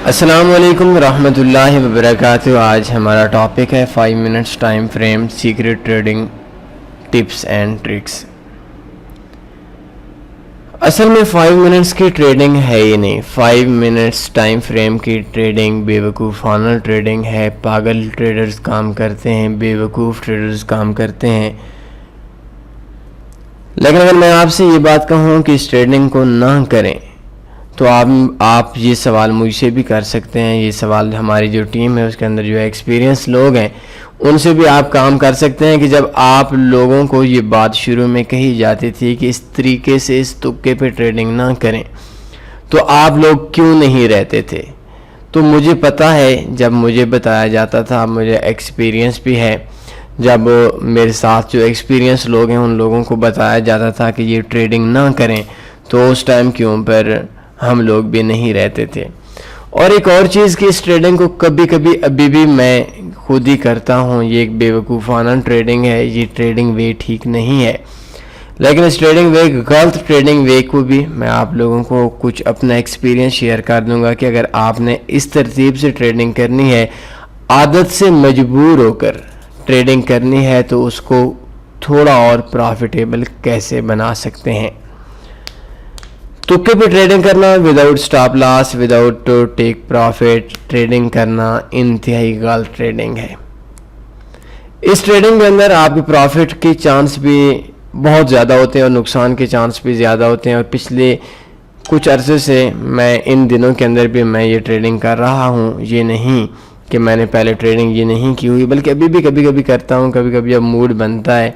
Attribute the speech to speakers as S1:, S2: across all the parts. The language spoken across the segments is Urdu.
S1: السلام علیکم ورحمۃ اللہ وبرکاتہ۔ آج ہمارا ٹاپک ہے 5 minutes time frame secret trading tips and tricks. اصل میں 5 منٹس کی ٹریڈنگ ہے ہی نہیں، 5 منٹس ٹائم فریم کی ٹریڈنگ بیوقوفانہ ٹریڈنگ ہے۔ پاگل ٹریڈرز کام کرتے ہیں، بیوقوف ٹریڈرز کام کرتے ہیں۔ لیکن اگر میں آپ سے یہ بات کہوں کہ اس ٹریڈنگ کو نہ کریں تو آپ یہ سوال مجھ سے بھی کر سکتے ہیں، یہ سوال ہماری جو ٹیم ہے اس کے اندر جو ایکسپیرینس لوگ ہیں ان سے بھی آپ کام کر سکتے ہیں کہ جب آپ لوگوں کو یہ بات شروع میں کہی جاتی تھی کہ اس طریقے سے اس تکے پہ ٹریڈنگ نہ کریں تو آپ لوگ کیوں نہیں رہتے تھے۔ تو مجھے پتہ ہے جب مجھے بتایا جاتا تھا، مجھے ایکسپیرینس بھی ہے، جب میرے ساتھ جو ایکسپیرینس لوگ ہیں ان لوگوں کو بتایا جاتا تھا کہ یہ ٹریڈنگ نہ کریں تو اس ٹائم کیوں پر ہم لوگ بھی نہیں رہتے تھے۔ اور ایک اور چیز کہ اس ٹریڈنگ کو کبھی کبھی ابھی بھی میں خود ہی کرتا ہوں، یہ ایک بیوقوفانہ ٹریڈنگ ہے، یہ ٹریڈنگ وے ٹھیک نہیں ہے۔ لیکن اس ٹریڈنگ وے، غلط ٹریڈنگ وے کو بھی میں آپ لوگوں کو کچھ اپنا ایکسپیرینس شیئر کر دوں گا کہ اگر آپ نے اس ترتیب سے ٹریڈنگ کرنی ہے، عادت سے مجبور ہو کر ٹریڈنگ کرنی ہے تو اس کو تھوڑا اور پروفیٹیبل کیسے بنا سکتے ہیں۔ تکے پہ ٹریڈنگ کرنا وداؤٹ سٹاپ لاس، وداؤٹ ٹیک پروفٹ ٹریڈنگ کرنا انتہائی غلط ٹریڈنگ ہے۔ اس ٹریڈنگ کے اندر آپ کے پروفٹ کے چانس بھی بہت زیادہ ہوتے ہیں اور نقصان کے چانس بھی زیادہ ہوتے ہیں، اور پچھلے کچھ عرصے سے میں ان دنوں کے اندر بھی میں یہ ٹریڈنگ کر رہا ہوں۔ یہ نہیں کہ میں نے پہلے ٹریڈنگ یہ نہیں کی ہوئی، بلکہ ابھی بھی کبھی کبھی کرتا ہوں۔ کبھی کبھی جب موڈ بنتا ہے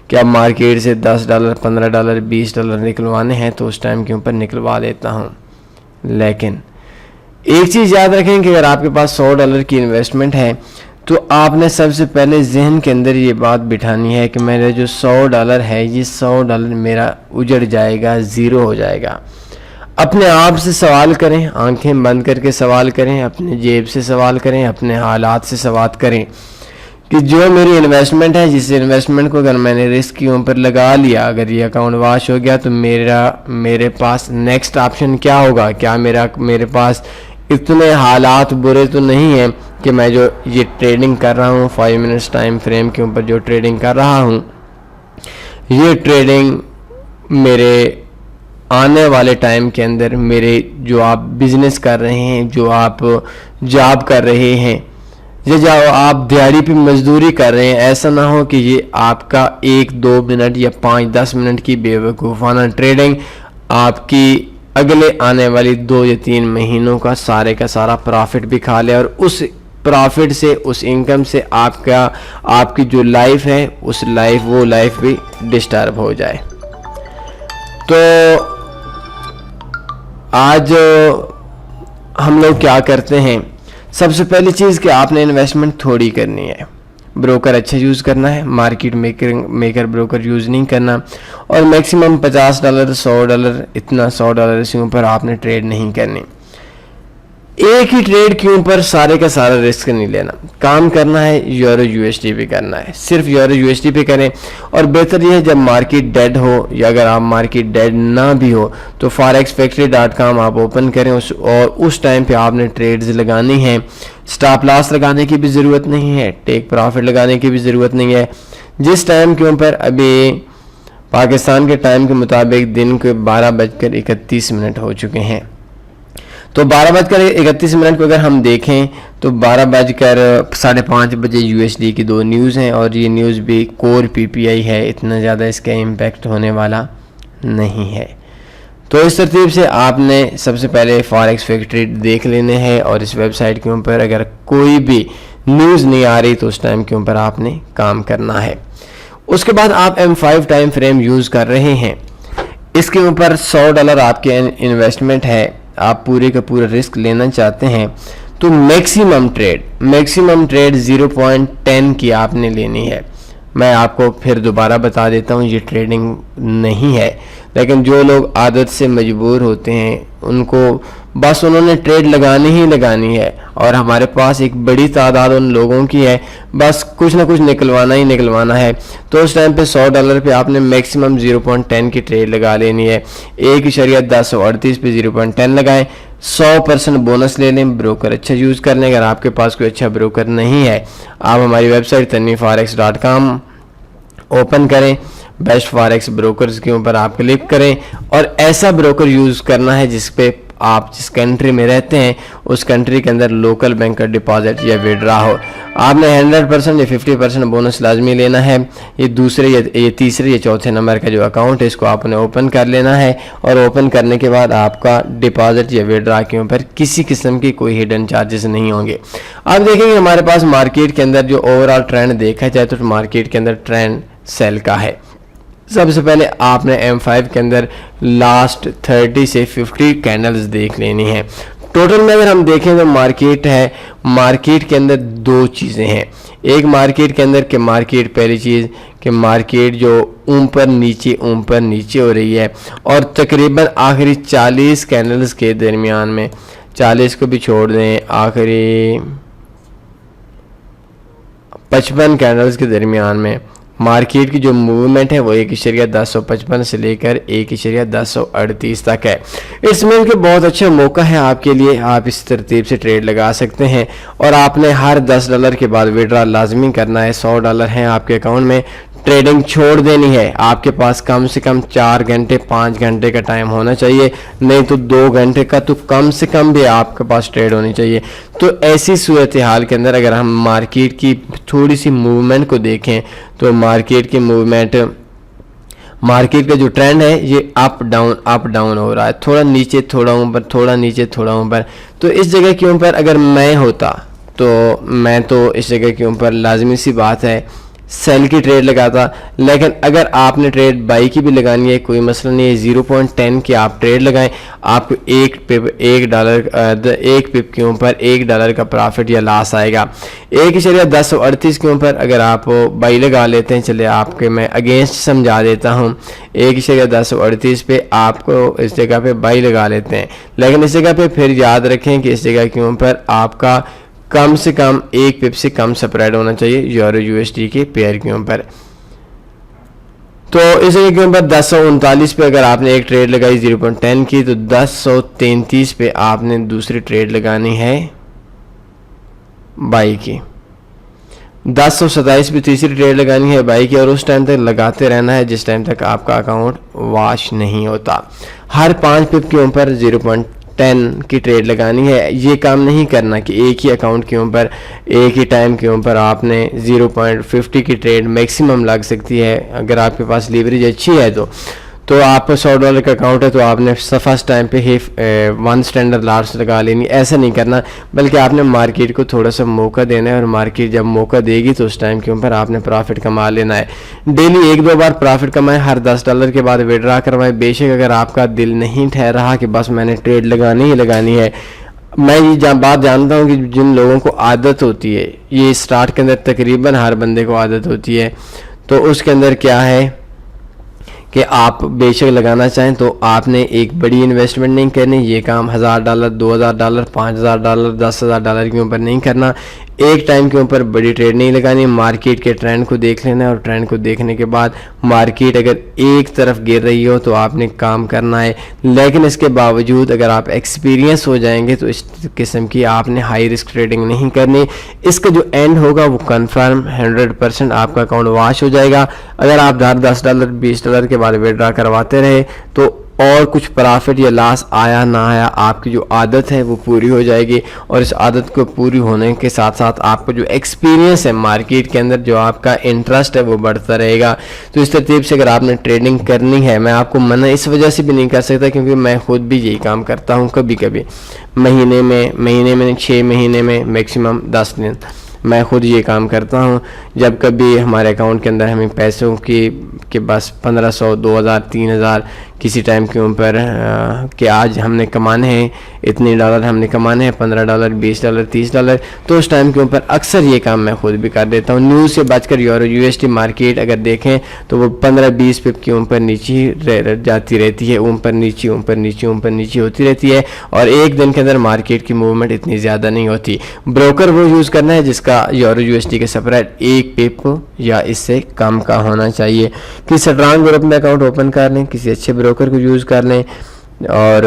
S1: کہ اب مارکیٹ سے $10 $15 $20 نکلوانے ہیں تو اس ٹائم کے اوپر نکلوا لیتا ہوں۔ لیکن ایک چیز یاد رکھیں کہ اگر آپ کے پاس $100 کی انویسٹمنٹ ہے تو آپ نے سب سے پہلے ذہن کے اندر یہ بات بٹھانی ہے کہ میرا جو $100 ہے یہ $100 میرا اجڑ جائے گا، زیرو ہو جائے گا۔ اپنے آپ سے سوال کریں، آنکھیں بند کر کے سوال کریں، اپنے جیب سے سوال کریں، اپنے حالات سے سوال کریں کہ جو میری انویسٹمنٹ ہے، جس انویسٹمنٹ کو اگر میں نے رسک کے اوپر لگا لیا، اگر یہ اکاؤنٹ واش ہو گیا تو میرے پاس نیکسٹ آپشن کیا ہوگا؟ کیا میرے پاس اتنے حالات برے تو نہیں ہیں کہ میں جو یہ ٹریڈنگ کر رہا ہوں 5 منٹس ٹائم فریم کے اوپر جو ٹریڈنگ کر رہا ہوں، یہ ٹریڈنگ میرے آنے والے ٹائم کے اندر میرے جو آپ بزنس کر رہے ہیں، جو آپ جاب کر رہے ہیں، یا جو آپ دیہڑی پہ مزدوری کر رہے ہیں، ایسا نہ ہو کہ یہ آپ کا 1-2 منٹ یا 5-10 منٹ کی بیوقوفانہ ٹریڈنگ آپ کی اگلے آنے والی 2 یا 3 مہینوں کا سارا پرافٹ بھی کھا لے، اور اس پرافٹ سے، اس انکم سے آپ کی جو لائف ہے وہ لائف بھی ڈسٹرب ہو جائے۔ تو آج ہم لوگ کیا کرتے ہیں؟ سب سے پہلی چیز کہ آپ نے انویسٹمنٹ تھوڑی کرنی ہے، بروکر اچھا یوز کرنا ہے، مارکیٹ میکر بروکر یوز نہیں کرنا، اور میکسیمم $50 $100 اتنا $100 سے اوپر آپ نے ٹریڈ نہیں کرنی۔ ایک ہی ٹریڈ کے اوپر سارے کا سارا رسک نہیں لینا، کام کرنا ہے یورو USD پہ کرنا ہے، صرف یورو USD پہ کریں۔ اور بہتر یہ ہے جب مارکیٹ ڈیڈ ہو، یا اگر آپ مارکیٹ ڈیڈ نہ بھی ہو تو forexfactory.com آپ اوپن کریں، اور اس ٹائم پہ آپ نے ٹریڈز لگانی ہیں۔ سٹاپ لاس لگانے کی بھی ضرورت نہیں ہے، ٹیک پروفٹ لگانے کی بھی ضرورت نہیں ہے۔ جس ٹائم کے اوپر ابھی پاکستان کے ٹائم کے مطابق دن کے 12:31 ہو چکے ہیں، تو 12:31 کو اگر ہم دیکھیں تو 12:05 USD کی 2 نیوز ہیں، اور یہ نیوز بھی کور PPI ہے، اتنا زیادہ اس کا امپیکٹ ہونے والا نہیں ہے۔ تو اس ترتیب سے آپ نے سب سے پہلے فاریکس فیکٹری دیکھ لینے ہیں، اور اس ویب سائٹ کے اوپر اگر کوئی بھی نیوز نہیں آ رہی تو اس ٹائم کے اوپر آپ نے کام کرنا ہے۔ اس کے بعد آپ M5 ٹائم فریم یوز کر رہے ہیں، اس کے اوپر $100 آپ کے انویسٹمنٹ ہے، آپ پورے کا پورا رسک لینا چاہتے ہیں تو میکسیمم ٹریڈ 0.10 کی آپ نے لینی ہے۔ میں آپ کو پھر دوبارہ بتا دیتا ہوں، یہ ٹریڈنگ نہیں ہے، لیکن جو لوگ عادت سے مجبور ہوتے ہیں ان کو بس انہوں نے ٹریڈ لگانی ہی لگانی ہے، اور ہمارے پاس ایک بڑی تعداد ان لوگوں کی ہے، بس کچھ نہ کچھ نکلوانا ہی نکلوانا ہے، تو اس ٹائم پہ $100 پہ آپ نے میکسیمم 0.10 کی ٹریڈ لگا لینی ہے۔ 1.1038 پہ 0.10 لگائیں، 100% بونس لے لیں، بروکر اچھا یوز کر لیں۔ اگر آپ کے پاس کوئی اچھا بروکر نہیں ہے، آپ ہماری ویب سائٹ tanveeforex.com اوپن کریں، بیسٹ فاریکس بروکرز کے اوپر آپ کلک کریں، اور ایسا بروکر یوز کرنا ہے جس پہ آپ جس کنٹری میں رہتے ہیں اس کنٹری کے اندر لوکل بینک کا ڈپازٹ یا وڈرا ہو۔ آپ نے 100% یا 50% بونس لازمی لینا ہے۔ یہ تیسرے یا چوتھے نمبر کا جو اکاؤنٹ ہے اس کو آپ نے اوپن کر لینا ہے، اور اوپن کرنے کے بعد آپ کا ڈپازٹ یا وڈرا کے اوپر کسی قسم کی کوئی ہڈن چارجز نہیں ہوں گے۔ آپ دیکھیں گے ہمارے پاس مارکیٹ کے اندر جو اوورآل ٹرینڈ دیکھا جائے تو مارکیٹ کے اندر ٹرینڈ سیل کا ہے۔ سب سے پہلے آپ نے M5 کے اندر لاسٹ 30 سے 50 کینڈلز دیکھ لینی ہیں۔ ٹوٹل میں اگر ہم دیکھیں تو مارکیٹ ہے، مارکیٹ کے اندر دو چیزیں ہیں۔ ایک مارکیٹ کے اندر کہ مارکیٹ پہلی چیز کہ مارکیٹ جو اوپر نیچے ہو رہی ہے، اور تقریباً آخری 40 کینڈلز کے درمیان میں، 40 کو بھی چھوڑ دیں، آخری 55 کینڈلز کے درمیان میں مارکیٹ کی جو موومنٹ ہے وہ 1.1055 سے لے کر 1.1038 تک ہے۔ اس میں کہ بہت اچھا موقع ہے آپ کے لیے، آپ اس ترتیب سے ٹریڈ لگا سکتے ہیں، اور آپ نے ہر $10 کے بعد وڈرا لازمی کرنا ہے۔ $100 ہیں آپ کے اکاؤنٹ میں، ٹریڈنگ چھوڑ دینی ہے۔ آپ کے پاس کم سے کم 4 گھنٹے 5 گھنٹے کا ٹائم ہونا چاہیے، نہیں تو 2 گھنٹے کا تو کم سے کم بھی آپ کے پاس ٹریڈ ہونی چاہیے۔ تو ایسی صورتحال کے اندر اگر ہم مارکیٹ کی تھوڑی سی موومنٹ کو دیکھیں تو مارکیٹ کی موومنٹ، مارکیٹ کا جو ٹرینڈ ہے یہ اپ ڈاؤن ہو رہا ہے، تھوڑا نیچے تھوڑا اوپر، تھوڑا نیچے تھوڑا اوپر۔ تو اس جگہ کے اوپر اگر میں ہوتا تو میں تو اس جگہ کے اوپر لازمی سی بات ہے سیل کی ٹریڈ لگاتا، لیکن اگر آپ نے ٹریڈ بائی کی بھی لگانی ہے کوئی مسئلہ نہیں ہے، 0.10 کی آپ ٹریڈ لگائیں، آپ کو ایک پپ کے اوپر $1 کا پرافٹ یا لاس آئے گا۔ 1.1038 کے اوپر اگر آپ بائی لگا لیتے ہیں، چلے آپ کے میں اگینسٹ سمجھا دیتا ہوں، 1.1038 پہ آپ کو اس جگہ پہ بائی لگا لیتے ہیں، لیکن اس جگہ پہ پھر یاد رکھیں کہ اس جگہ کے اوپر آپ کا کم سے کم 1 پپ سے کم سپریڈ ہونا چاہیے یورو USD کے پیئر کے اوپر۔ تو اس جگہ کے اوپر 1039 پہ اگر آپ نے ایک ٹریڈ لگائی 0.10 کی، تو 1033 پہ آپ نے دوسری ٹریڈ لگانی ہے بائی کی، 1027 پہ تیسری ٹریڈ لگانی ہے بائی کی، اور اس ٹائم تک لگاتے رہنا ہے جس ٹائم تک آپ کا اکاؤنٹ واش نہیں ہوتا۔ ہر 5 پپ کے اوپر 0.10 کی ٹریڈ لگانی ہے۔ یہ کام نہیں کرنا کہ ایک ہی اکاؤنٹ کے اوپر ایک ہی ٹائم کے اوپر آپ نے 0.50 کی ٹریڈ میکسیمم لگ سکتی ہے، اگر آپ کے پاس لیوریج اچھی ہے تو آپ $100 کا اکاؤنٹ ہے تو آپ نے فرسٹ ٹائم پہ ہی 1 اسٹینڈرڈ لاٹس لگا لینی، ایسا نہیں کرنا، بلکہ آپ نے مارکیٹ کو تھوڑا سا موقع دینا ہے، اور مارکیٹ جب موقع دے گی تو اس ٹائم کے اوپر آپ نے پرافٹ کما لینا ہے۔ ڈیلی 1-2 بار پرافٹ کمائیں، ہر $10 کے بعد وڈرا کروائیں۔ بے شک اگر آپ کا دل نہیں ٹھہر رہا کہ بس میں نے ٹریڈ لگانی ہی لگانی ہے، میں یہ بات جانتا ہوں کہ جن لوگوں کو عادت ہوتی ہے، یہ سٹارٹ کے اندر تقریباً ہر بندے کو عادت ہوتی ہے، تو اس کے اندر کیا ہے کہ آپ بے شک لگانا چاہیں تو آپ نے ایک بڑی انویسٹمنٹ نہیں کرنی، یہ کام $1000 $2000 $5000 $10000 کے اوپر نہیں کرنا، ایک ٹائم کے اوپر بڑی ٹریڈ نہیں لگانی، مارکیٹ کے ٹرینڈ کو دیکھ لینا ہے، اور ٹرینڈ کو دیکھنے کے بعد مارکیٹ اگر ایک طرف گر رہی ہو تو آپ نے کام کرنا ہے، لیکن اس کے باوجود اگر آپ ایکسپیرینس ہو جائیں گے تو اس قسم کی آپ نے ہائی رسک ٹریڈنگ نہیں کرنی، اس کا جو اینڈ ہوگا وہ کنفرم 100% آپ کا اکاؤنٹ واش ہو جائے گا۔ اگر آپ $10 $20 کے بعد وڈرا کرواتے رہے تو اور کچھ پرافٹ یا لاس آیا نہ آیا، آپ کی جو عادت ہے وہ پوری ہو جائے گی، اور اس عادت کو پوری ہونے کے ساتھ ساتھ آپ کو جو ایکسپیرینس ہے مارکیٹ کے اندر، جو آپ کا انٹرسٹ ہے وہ بڑھتا رہے گا۔ تو اس ترتیب سے اگر آپ نے ٹریڈنگ کرنی ہے، میں آپ کو منع اس وجہ سے بھی نہیں کر سکتا کیونکہ میں خود بھی یہی کام کرتا ہوں، کبھی کبھی مہینے میں 6 مہینے میں میکسیمم 10 دن میں خود یہ کام کرتا ہوں۔ جب کبھی ہمارے اکاؤنٹ کے اندر ہمیں پیسوں کی کہ بس 1500 2000 3000 کسی ٹائم کے اوپر کہ آج ہم نے کمانے ہیں اتنے ڈالر، ہم نے کمانے ہیں $15 $20 $30، تو اس ٹائم کے اوپر اکثر یہ کام میں خود بھی کر دیتا ہوں۔ نیوز سے بچ کر euro U S D market اگر دیکھیں تو وہ 15-20 پپ کے اوپر نیچے جاتی رہتی ہے، اوپر نیچے اوپر نیچے اوپر نیچے ہوتی رہتی ہے، اور ایک دن کے اندر مارکیٹ کی موومنٹ اتنی زیادہ نہیں ہوتی۔ بروکر وہ یوز کرنا ہے جس کا یورو یو ایس ڈی کا سپریڈ 1 پپ یا اس سے کم کا ہونا چاہیے۔ کسی اسٹرانگ گروپ میں اکاؤنٹ اوپن کر لیں، کسی اچھے بروکر کو یوز کر لیں، اور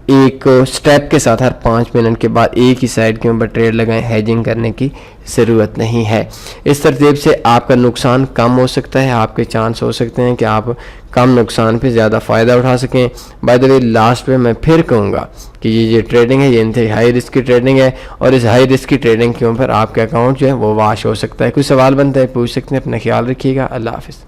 S1: ایک سٹیپ کے ساتھ ہر 5 منٹ کے بعد ایک ہی سائڈ کے اوپر ٹریڈ لگائیں، ہیجنگ کرنے کی ضرورت نہیں ہے۔ اس ترتیب سے آپ کا نقصان کم ہو سکتا ہے، آپ کے چانس ہو سکتے ہیں کہ آپ کم نقصان پہ زیادہ فائدہ اٹھا سکیں۔ بائی دا وے لاسٹ پہ میں پھر کہوں گا کہ یہ ٹریڈنگ ہے، یہ انتہائی ہائی رسک کی ٹریڈنگ ہے، اور اس ہائی رسک کی ٹریڈنگ کے اوپر آپ کا اکاؤنٹ جو ہے وہ واش ہو سکتا ہے۔ کوئی سوال بنتا ہے پوچھ سکتے ہیں۔ اپنا خیال رکھیے گا۔ اللہ حافظ۔